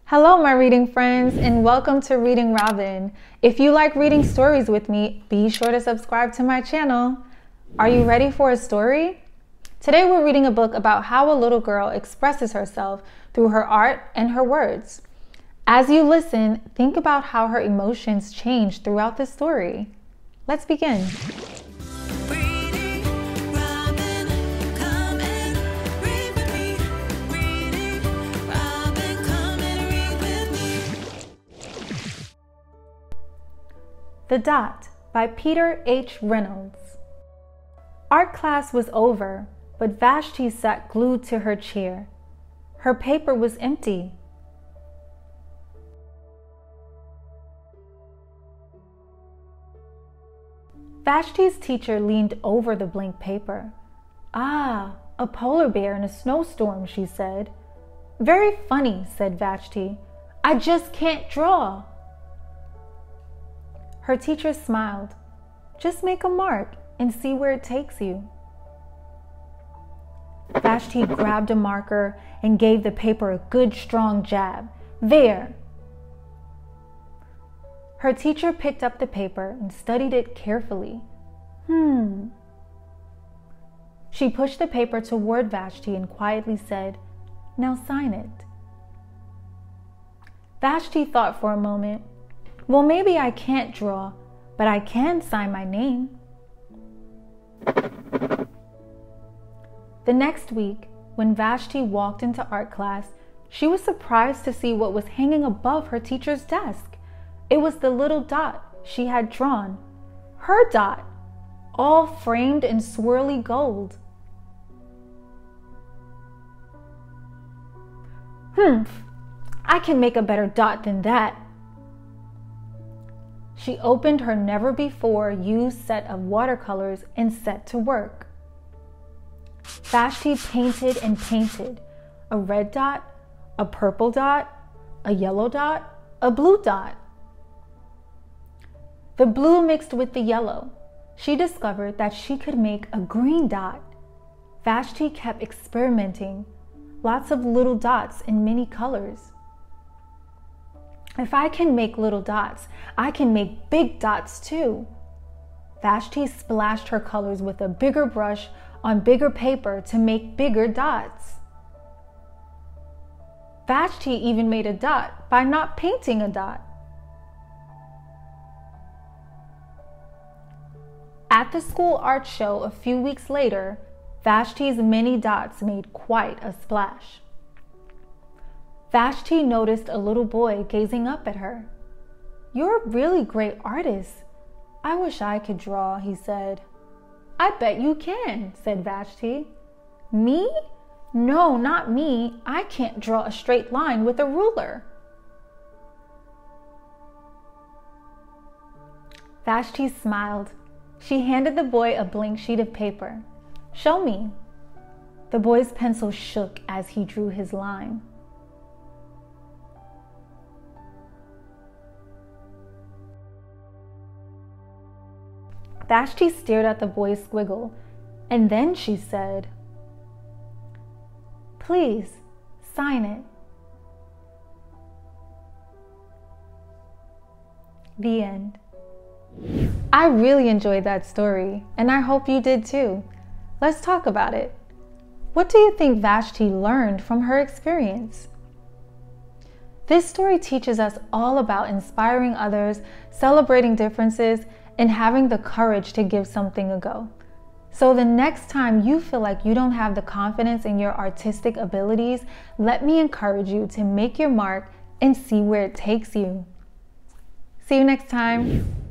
Hello, my reading friends, and welcome to Reading Robin. If you like reading stories with me, be sure to subscribe to my channel. Are you ready for a story? Today we're reading a book about how a little girl expresses herself through her art and her words. As you listen, think about how her emotions change throughout the story. Let's begin. The Dot by Peter H. Reynolds. Art class was over, but Vashti sat glued to her chair. Her paper was empty. Vashti's teacher leaned over the blank paper. "Ah, a polar bear in a snowstorm," she said. "Very funny," said Vashti. "I just can't draw." Her teacher smiled. "Just make a mark and see where it takes you." Vashti grabbed a marker and gave the paper a good strong jab. "There!" Her teacher picked up the paper and studied it carefully. She pushed the paper toward Vashti and quietly said, "Now sign it." Vashti thought for a moment. "Well, maybe I can't draw, but I can sign my name." The next week, when Vashti walked into art class, she was surprised to see what was hanging above her teacher's desk. It was the little dot she had drawn. Her dot, all framed in swirly gold. I can make a better dot than that." She opened her never-before-used set of watercolors and set to work. Vashti painted and painted. A red dot, a purple dot, a yellow dot, a blue dot. The blue mixed with the yellow. She discovered that she could make a green dot. Vashti kept experimenting. Lots of little dots in many colors. "If I can make little dots, I can make big dots too." Vashti splashed her colors with a bigger brush on bigger paper to make bigger dots. Vashti even made a dot by not painting a dot. At the school art show a few weeks later, Vashti's many dots made quite a splash. Vashti noticed a little boy gazing up at her. "You're a really great artist. I wish I could draw," he said. "I bet you can," said Vashti. "Me? No, not me. I can't draw a straight line with a ruler." Vashti smiled. She handed the boy a blank sheet of paper. "Show me." The boy's pencil shook as he drew his line. Vashti stared at the boy's squiggle, and then she said, "Please, sign it." The end. I really enjoyed that story, and I hope you did too. Let's talk about it. What do you think Vashti learned from her experience? This story teaches us all about inspiring others, celebrating differences, and having the courage to give something a go. So the next time you feel like you don't have the confidence in your artistic abilities, let me encourage you to make your mark and see where it takes you. See you next time.